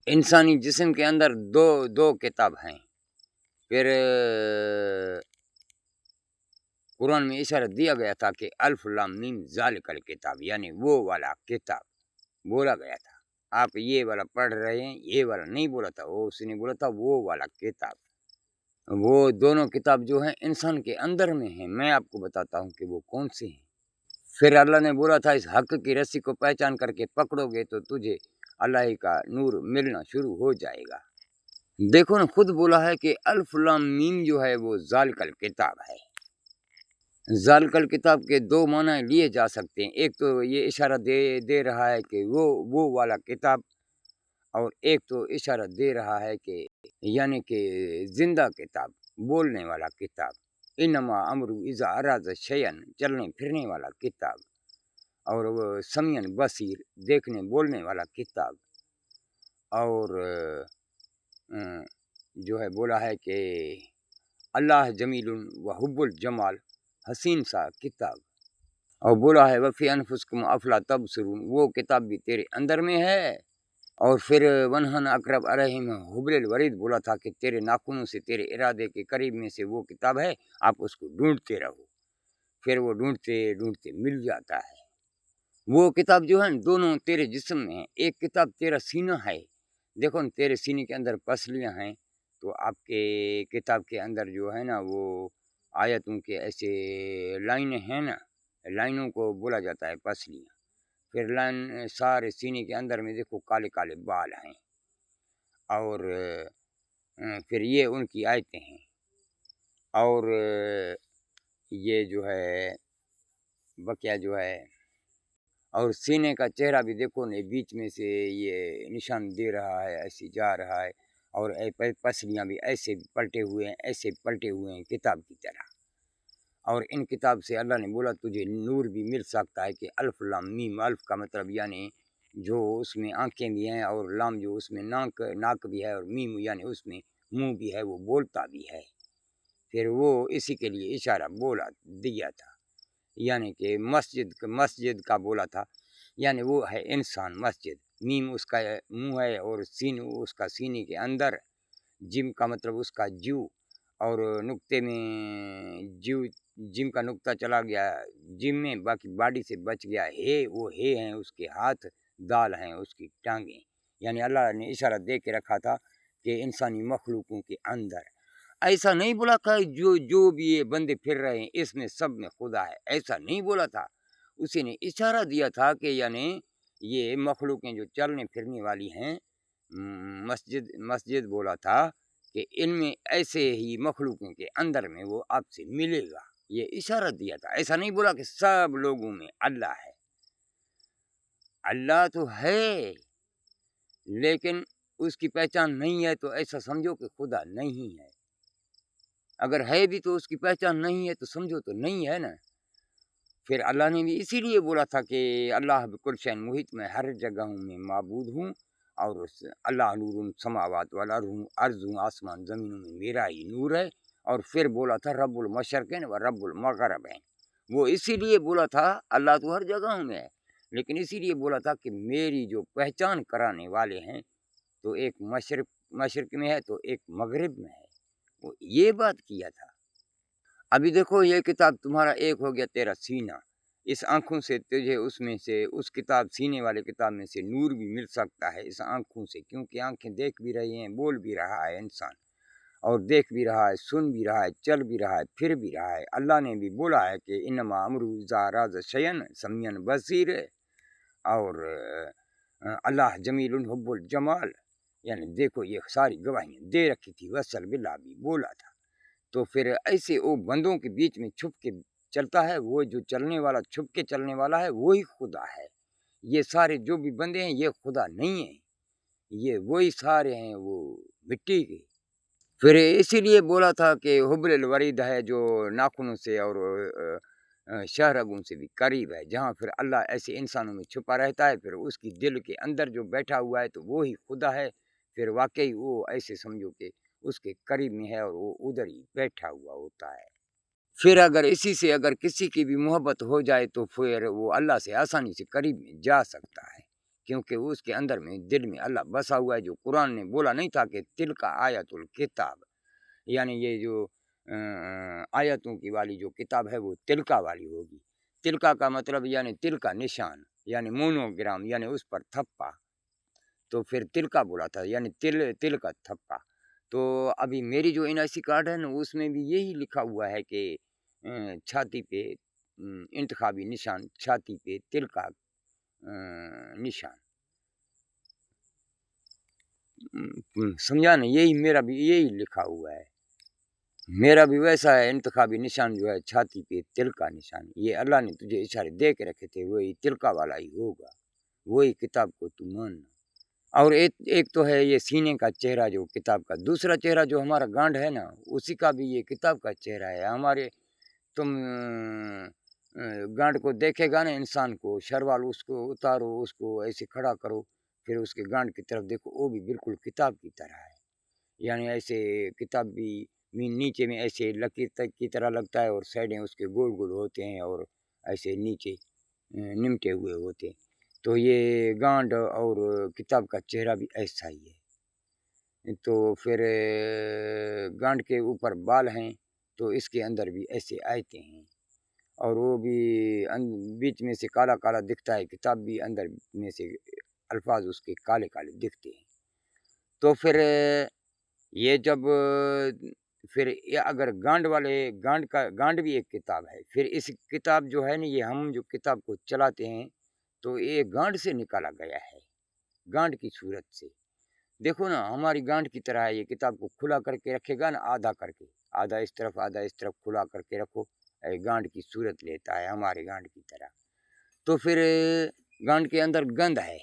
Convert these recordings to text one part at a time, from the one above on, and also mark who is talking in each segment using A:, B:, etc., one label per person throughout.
A: انسانی جسم کے اندر دو کتاب ہیں۔ پھر قرآن میں اشارہ دیا گیا تھا کہ الف لام میم ذالک الکتاب، یعنی وہ والا کتاب بولا گیا تھا۔ آپ یہ والا پڑھ رہے ہیں، یہ والا نہیں بولا تھا، وہ اس نے بولا تھا وہ والا کتاب۔ وہ دونوں کتاب جو ہیں انسان کے اندر میں ہیں، میں آپ کو بتاتا ہوں کہ وہ کون سے ہیں۔ پھر اللہ نے بولا تھا اس حق کی رسی کو پہچان کر کے پکڑو گے تو تجھے اللہ کا نور ملنا شروع ہو جائے گا۔ دیکھو نا، خود بولا ہے کہ الف لام میم جو ہے وہ ذالک الکتاب ہے۔ ذالک الکتاب کے دو معنی لیے جا سکتے ہیں، ایک تو یہ اشارہ دے رہا ہے کہ وہ والا کتاب، اور ایک تو اشارہ دے رہا ہے کہ یعنی کہ زندہ کتاب، بولنے والا کتاب، انما امرو اذا اراد شیئا، چلنے پھرنے والا کتاب، اور وہ سمیع بصیر، دیکھنے بولنے والا کتاب، اور جو ہے بولا ہے کہ اللہ جمیل و حب الجمال، حسین سا کتاب، اور بولا ہے وفی انفسکم افلا تبصرون، وہ کتاب بھی تیرے اندر میں ہے۔ اور پھر ونہن اقرب علیہم حبل الورید، بولا تھا کہ تیرے ناخنوں سے، تیرے ارادے کے قریب میں سے وہ کتاب ہے، آپ اس کو ڈھونڈتے رہو۔ پھر وہ ڈھونڈتے ڈھونڈتے مل جاتا ہے۔ وہ کتاب جو ہے دونوں تیرے جسم میں ہیں، ایک کتاب تیرا سینہ ہے، دیکھو نا تیرے سینے کے اندر پسلیاں ہیں، تو آپ کے کتاب کے اندر جو ہے نا وہ آیتوں کے ایسے لائنیں ہیں نا، لائنوں کو بولا جاتا ہے پسلیاں۔ پھر لائن سارے سینے کے اندر میں دیکھو کالے کالے بال ہیں، اور پھر یہ ان کی آیتیں ہیں، اور یہ جو ہے بقیہ جو ہے، اور سینے کا چہرہ بھی دیکھو نا، بیچ میں سے یہ نشان دے رہا ہے، ایسے جا رہا ہے، اور پسلیاں بھی ایسے پلٹے ہوئے ہیں، ایسے پلٹے ہوئے ہیں کتاب کی طرح۔ اور ان کتاب سے اللہ نے بولا تجھے نور بھی مل سکتا ہے کہ الف لام میم، الف کا مطلب یعنی جو اس میں آنکھیں بھی ہیں، اور لام جو اس میں ناک بھی ہے، اور میم یعنی اس میں منہ بھی ہے، وہ بولتا بھی ہے۔ پھر وہ اسی کے لیے اشارہ بولا دیا تھا، یعنی کہ مسجد کا بولا تھا، یعنی وہ ہے انسان مسجد، میم اس کا منہ ہے، اور سین اس کا سینے کے اندر، جم کا مطلب اس کا جو، اور نقطے میں جم کا نقطہ چلا گیا جم میں، باقی باڈی سے بچ گیا ہے، وہ ہیں اس کے ہاتھ، دال ہیں اس کی ٹانگیں، یعنی اللہ نے اشارہ دے کے رکھا تھا کہ انسانی مخلوقوں کے اندر ایسا نہیں بولا تھا جو بھی یہ بندے پھر رہے ہیں اس میں سب میں خدا ہے، ایسا نہیں بولا تھا۔ اسی نے اشارہ دیا تھا کہ یعنی یہ مخلوقیں جو چلنے پھرنے والی ہیں، مسجد بولا تھا کہ ان میں ایسے ہی مخلوقوں کے اندر میں وہ آپ سے ملے گا، یہ اشارہ دیا تھا۔ ایسا نہیں بولا کہ سب لوگوں میں اللہ ہے، اللہ تو ہے، لیکن اس کی پہچان نہیں ہے، تو ایسا سمجھو کہ خدا نہیں ہے۔ اگر ہے بھی تو اس کی پہچان نہیں ہے، تو سمجھو تو نہیں ہے نا۔ پھر اللہ نے بھی اسی لیے بولا تھا کہ اللہ بکل شیء محیط، میں ہر جگہ میں معبود ہوں، اور اللہ نور السماوات والارض، ارض آسمان زمینوں میں میرا ہی نور ہے۔ اور پھر بولا تھا رب المشرقین و رب المغربین، وہ اسی لیے بولا تھا، اللہ تو ہر جگہ میں ہے، لیکن اسی لیے بولا تھا کہ میری جو پہچان کرانے والے ہیں، تو ایک مشرق میں ہے، تو ایک مغرب میں ہے، وہ یہ بات کیا تھا۔ ابھی دیکھو یہ کتاب تمہارا ایک ہو گیا تیرا سینہ، اس آنکھوں سے تجھے اس میں سے، اس کتاب سینے والے کتاب میں سے نور بھی مل سکتا ہے اس آنکھوں سے، کیونکہ آنکھیں دیکھ بھی رہی ہیں، بول بھی رہا ہے انسان، اور دیکھ بھی رہا ہے، سن بھی رہا ہے، چل بھی رہا ہے، پھر بھی رہا ہے۔ اللہ نے بھی بولا ہے کہ انما امرہ اذا اراد شیئا سمیع بصیر، اور اللہ جمیل حب الجمال، یعنی دیکھو یہ ساری گواہیاں دے رکھی تھی، وصل باللہ بھی بولا تھا۔ تو پھر ایسے وہ بندوں کے بیچ میں چھپ کے چلتا ہے، وہ جو چلنے والا چھپ کے چلنے والا ہے وہی خدا ہے۔ یہ سارے جو بھی بندے ہیں یہ خدا نہیں ہیں، یہ وہی سارے ہیں وہ مٹی کے۔ پھر اسی لیے بولا تھا کہ حبل الورید ہے، جو ناخنوں سے اور شہرگوں سے بھی قریب ہے، جہاں پھر اللہ ایسے انسانوں میں چھپا رہتا ہے، پھر اس کی دل کے اندر جو بیٹھا ہوا ہے تو وہی خدا ہے۔ پھر واقعی وہ ایسے سمجھو کہ اس کے قریب میں ہے، اور وہ ادھر ہی بیٹھا ہوا ہوتا ہے۔ پھر اگر اسی سے اگر کسی کی بھی محبت ہو جائے تو پھر وہ اللہ سے آسانی سے قریب میں جا سکتا ہے، کیونکہ اس کے اندر میں دل میں اللہ بسا ہوا ہے. جو قرآن نے بولا نہیں تھا کہ تلک آیت الکتاب، یعنی یہ جو آیتوں کی والی جو کتاب ہے وہ تلکا والی ہوگی. تلکا کا مطلب یعنی تل کا نشان، یعنی مونوگرام، یعنی اس پر تھپا. تو پھر تلکا بولا تھا یعنی تل کا تھپا. تو ابھی میری جو NIC کارڈ ہے نا اس میں بھی یہی لکھا ہوا ہے کہ چھاتی پہ انتخابی نشان، چھاتی پہ تل کا نشان. سمجھا نا؟ یہی میرا بھی یہی لکھا ہوا ہے. میرا بھی ویسا ہے، انتخابی نشان جو ہے چھاتی پہ تل کا نشان. یہ اللہ نے تجھے اشارے دے کے رکھے تھے، وہی تلکا والا ہی ہوگا، وہی کتاب کو تو ماننا. اور ایک تو ہے یہ سینے کا چہرہ جو کتاب کا. دوسرا چہرہ جو ہمارا گانڈ ہے نا اسی کا بھی یہ کتاب کا چہرہ ہے. ہمارے تم گانڈ کو دیکھے گا نا انسان کو، شروال اس کو اتارو، اس کو ایسے کھڑا کرو، پھر اس کے گانڈ کی طرف دیکھو، وہ بھی بالکل کتاب کی طرح ہے. یعنی ایسے کتاب بھی نیچے میں ایسے لکیر تک کی طرح لگتا ہے، اور سائڈیں اس کے گول گول ہوتے ہیں اور ایسے نیچے نمٹے ہوئے ہوتے ہیں. تو یہ گانڈ اور کتاب کا چہرہ بھی ایسا ہی ہے. تو پھر گانڈ کے اوپر بال ہیں تو اس کے اندر بھی ایسے آیتیں ہیں، اور وہ بھی بیچ میں سے کالا کالا دکھتا ہے. کتاب بھی اندر میں سے الفاظ اس کے کالے کالے دکھتے ہیں. تو پھر یہ جب پھر اگر گانڈ بھی ایک کتاب ہے. پھر اس کتاب جو ہے نا، یہ ہم جو کتاب کو چلاتے ہیں تو یہ گانڈ سے نکالا گیا ہے، گانڈ کی صورت سے. دیکھو نا ہماری گانڈ کی طرح ہے. یہ کتاب کو کھلا کر کے رکھے گا نا، آدھا کر کے، آدھا اس طرف آدھا اس طرف کھلا کر کے رکھو، گانڈ کی صورت لیتا ہے ہمارے گانڈ کی طرح. تو پھر گانڈ کے اندر گند ہے.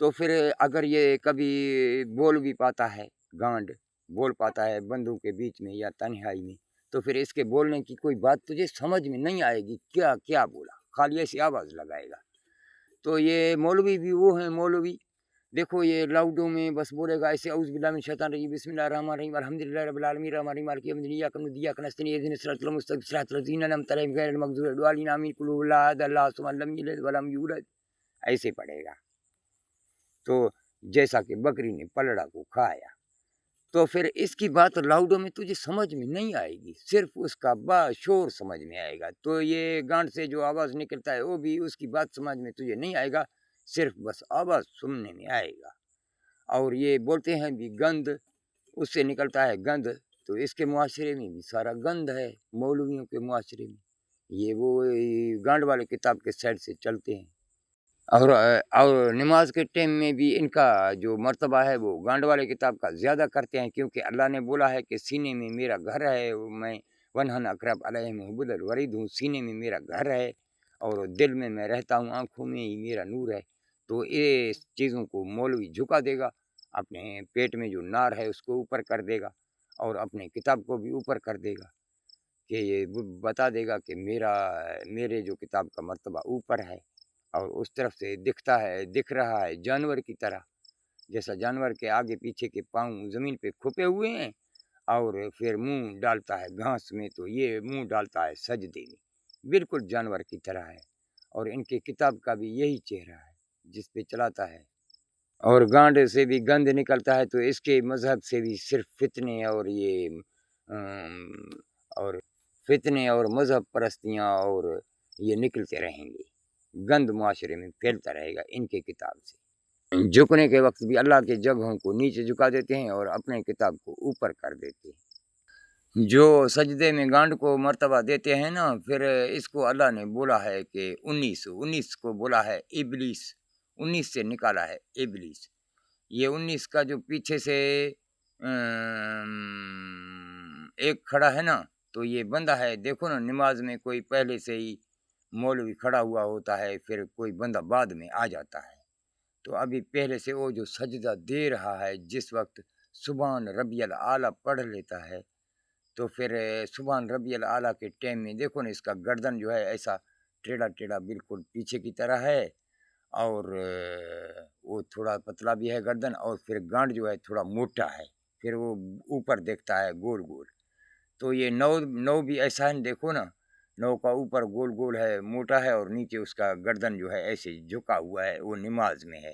A: تو پھر اگر یہ کبھی بول بھی پاتا ہے، گانڈ بول پاتا ہے بندوں کے بیچ میں یا تنہائی میں، تو پھر اس کے بولنے کی کوئی بات تجھے سمجھ میں نہیں آئے گی. کیا کیا بولا، خالی ایسی آواز لگائے گا. تو یہ مولوی بھی وہ ہیں مولوی. دیکھو یہ لاؤڈوں میں بس بولے گا ایسے، اعوذ باللہ من الشیطان الرجیم، بسم اللہ الرحمن الرحیم، الحمدللہ رب العالمین، الرحمن الرحیم، مالک یوم الدین، ایاک نعبد و ایاک نستعین، اهدنا الصراط المستقیم، صراط الذین انعمت علیہم غیر المغضوب علیہم ولا الضالین، آمین. قل هو اللہ احد، اللہ الصمد، لم یلد ولم یولد. ایسے پڑھے گا. تو جیسا کہ بکری نے پلڑا کو کھایا. تو پھر اس کی بات لاؤڈوں میں تجھے سمجھ میں نہیں آئے گی، صرف اس کا باشور سمجھ میں آئے گا. تو یہ گانڈ سے جو آواز نکلتا ہے وہ بھی اس کی بات سمجھ میں تجھے نہیں آئے گا، صرف بس آواز سننے میں آئے گا. اور یہ بولتے ہیں بھی گند، اس سے نکلتا ہے گند. تو اس کے معاشرے میں بھی سارا گند ہے، مولویوں کے معاشرے میں. یہ وہ گانڈ والے کتاب کے سائڈ سے چلتے ہیں. اور نماز کے ٹائم میں بھی ان کا جو مرتبہ ہے وہ گانڈ والے کتاب کا زیادہ کرتے ہیں، کیونکہ اللہ نے بولا ہے کہ سینے میں میرا گھر ہے، میں ونہن اقرب علیہم حبل الورید ہوں. سینے میں میرا گھر ہے اور دل میں رہتا ہوں، آنکھوں میں ہی میرا نور ہے. تو یہ چیزوں کو مولوی جھکا دے گا، اپنے پیٹ میں جو نار ہے اس کو اوپر کر دے گا، اور اپنے کتاب کو بھی اوپر کر دے گا، کہ یہ بتا دے گا کہ میرے جو کتاب کا مرتبہ اوپر ہے. اور اس طرف سے دکھ رہا ہے جانور کی طرح، جیسا جانور کے آگے پیچھے کے پاؤں زمین پہ کھپے ہوئے ہیں اور پھر منہ ڈالتا ہے گھاس میں، تو یہ منہ ڈالتا ہے سجدے میں، بالکل جانور کی طرح ہے. اور ان کے کتاب کا بھی یہی چہرہ ہے جس پہ چلاتا ہے. اور گانڈ سے بھی گند نکلتا ہے، تو اس کے مذہب سے بھی صرف فتنے اور مذہب پرستیاں اور یہ نکلتے رہیں گے. گند معاشرے میں پھیلتا رہے گا ان کے کتاب سے. جھکنے کے وقت بھی اللہ کے جگہوں کو نیچے جھکا دیتے ہیں اور اپنے کتاب کو اوپر کر دیتے ہیں. جو سجدے میں گانڈ کو مرتبہ دیتے ہیں نا، پھر اس کو اللہ نے بولا ہے کہ 19 کو بولا ہے ابلیس، 19 سے نکالا ہے ابلیس. یہ 19 کا جو پیچھے سے ایک کھڑا ہے نا، تو یہ بندہ ہے. دیکھو نا نماز میں کوئی پہلے سے ہی مولوی کھڑا ہوا ہوتا ہے، پھر کوئی بندہ بعد میں آ جاتا ہے. تو ابھی پہلے سے وہ جو سجدہ دے رہا ہے، جس وقت سبحان ربی الاعلیٰ پڑھ لیتا ہے، تو پھر سبحان ربی الاعلیٰ کے ٹائم میں دیکھو نا اس کا گردن جو ہے ایسا ٹیڑھا ٹیڑھا بالکل پیچھے کی طرح ہے، اور وہ تھوڑا پتلا بھی ہے گردن، اور پھر گانڈ جو ہے تھوڑا موٹا ہے، پھر وہ اوپر دیکھتا ہے گول گول. تو یہ نو بھی ایسا ہے، دیکھو نا نو کا اوپر گول گول ہے، موٹا ہے، اور نیچے اس کا گردن جو ہے ایسے جھکا ہوا ہے، وہ نماز میں ہے۔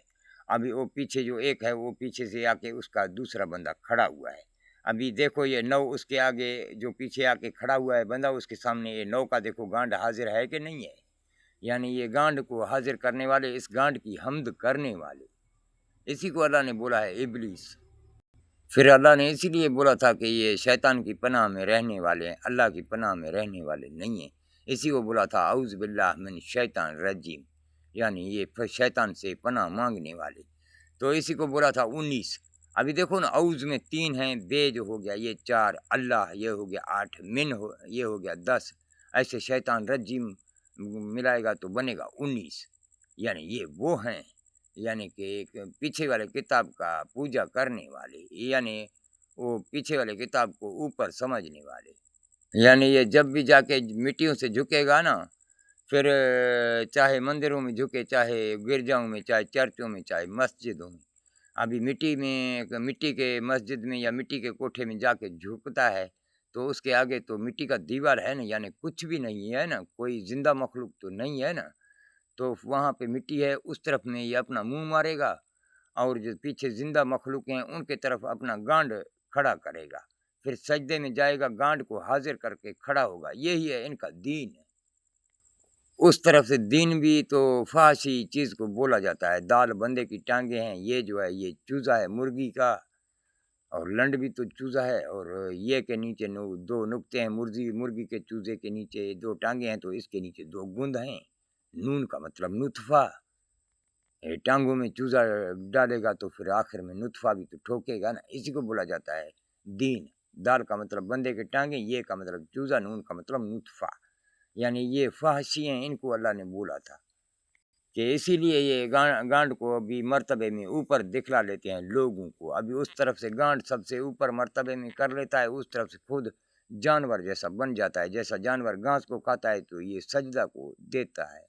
A: ابھی وہ پیچھے جو ایک ہے وہ پیچھے سے آ کے اس کا دوسرا بندہ کھڑا ہوا ہے۔ ابھی دیکھو یہ نو اس کے آگے جو پیچھے آ کے کھڑا ہوا ہے بندہ، اس کے سامنے یہ نو کا دیکھو گانڈ حاضر ہے کہ نہیں ہے؟ یعنی یہ گانڈ کو حاضر کرنے والے، اس گانڈ کی حمد کرنے والے، اسی کو اللہ نے بولا ہے ابلیس۔ پھر اللہ نے اسی لیے بولا تھا کہ یہ شیطان کی پناہ میں رہنے والے ہیں، اللہ کی پناہ میں رہنے والے نہیں ہیں۔ اسی کو بولا تھا اعوذ باللہ من شیطان رجیم، یعنی یہ شیطان سے پناہ مانگنے والے۔ تو اسی کو بولا تھا 19۔ ابھی دیکھو نا، اعوذ میں 3 ہیں، بے جو ہو گیا یہ 4، اللہ یہ ہو گیا 8، من یہ ہو گیا 10، ایسے شیطان رجیم ملائے گا تو بنے گا 19۔ یعنی یہ وہ ہیں، یعنی کہ ایک پیچھے والے کتاب کا پوجا کرنے والے، یعنی وہ پیچھے والے کتاب کو اوپر سمجھنے والے۔ یعنی یہ جب بھی جا کے مٹیوں سے جھکے گا نا، پھر چاہے مندروں میں جھکے، چاہے گرجاؤں میں، چاہے چرچوں میں، چاہے مسجدوں میں، ابھی مٹی کے مسجد میں یا مٹی کے کوٹھے میں جا کے جھکتا ہے تو اس کے آگے تو مٹی کا دیوار ہے نا، یعنی کچھ بھی نہیں ہے نا، کوئی زندہ مخلوق تو نہیں ہے نا، تو وہاں پہ مٹی ہے، اس طرف میں یہ اپنا منہ مارے گا، اور جو پیچھے زندہ مخلوق ہیں ان کے طرف اپنا گانڈ کھڑا کرے گا، پھر سجدے میں جائے گا، گانڈ کو حاضر کر کے کھڑا ہوگا۔ یہی ہے ان کا دین ہے۔ اس طرف سے دین بھی تو فحاشی چیز کو بولا جاتا ہے۔ دال بندے کی ٹانگیں ہیں، یہ جو ہے یہ چوزا ہے مرغی کا، اور لنڈ بھی تو چوزا ہے، اور یہ کے نیچے 2 نقطے ہیں، مرغی کے چوزے کے نیچے 2 ٹانگیں ہیں، تو اس کے نیچے 2 گند ہیں۔ نون کا مطلب نطفہ، ٹانگوں میں چوزا ڈالے گا تو پھر آخر میں نطفہ بھی تو ٹھوکے گا نا، اسی کو بولا جاتا ہے دین۔ دال کا مطلب بندے کے ٹانگیں، یہ کا مطلب چوزا، نون کا مطلب نطفہ، یعنی یہ فحشی ہیں، ان کو اللہ نے بولا تھا کہ اسی لیے یہ گانڈ کو ابھی مرتبے میں اوپر دکھلا لیتے ہیں لوگوں کو۔ ابھی اس طرف سے گانڈ سب سے اوپر مرتبے میں کر لیتا ہے، اس طرف سے خود جانور جیسا بن جاتا ہے، جیسا جانور گھاس کو کھاتا ہے تو یہ سجدہ کو دیتا ہے۔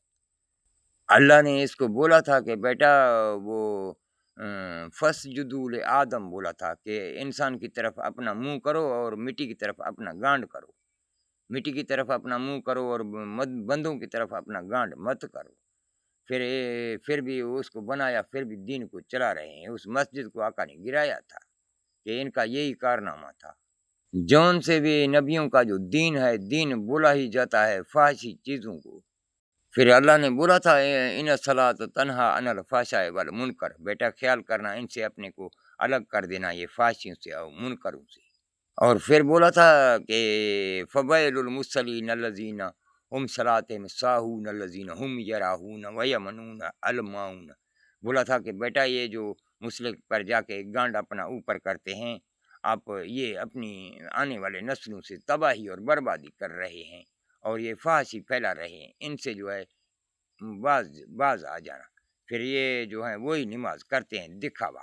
A: اللہ نے اس کو بولا تھا کہ بیٹا وہ فسجدوا لآدم بولا تھا کہ انسان کی طرف اپنا منہ کرو اور مٹی کی طرف اپنا گانڈ کرو، مٹی کی طرف اپنا منہ کرو اور بندوں کی طرف اپنا گانڈ مت کرو۔ پھر بھی اس کو بنایا، پھر بھی دین کو چلا رہے ہیں۔ اس مسجد کو آقا نے گرایا تھا کہ ان کا یہی کارنامہ تھا۔ جون سے بھی نبیوں کا جو دین ہے، دین بولا ہی جاتا ہے فحاشی چیزوں کو۔ پھر اللہ نے بولا تھا ان الصلاۃ تنہا عن الفحشاء والمنکر، بیٹا خیال کرنا ان سے اپنے کو الگ کر دینا، یہ فحاشیوں سے اور منکروں سے۔ اور پھر بولا تھا کہ فویل للمصلین الذین ہم صلاتہم ساہون الذین ہم یراہون ویمنون الماعون، بولا تھا کہ بیٹا یہ جو مسلک پر جا کے گانڈ اپنا اوپر کرتے ہیں، آپ یہ اپنی آنے والے نسلوں سے تباہی اور بربادی کر رہے ہیں، اور یہ فحاشی پھیلا رہے ہیں، ان سے جو ہے باز آ جانا۔ پھر یہ جو ہے وہی نماز کرتے ہیں دکھاوا۔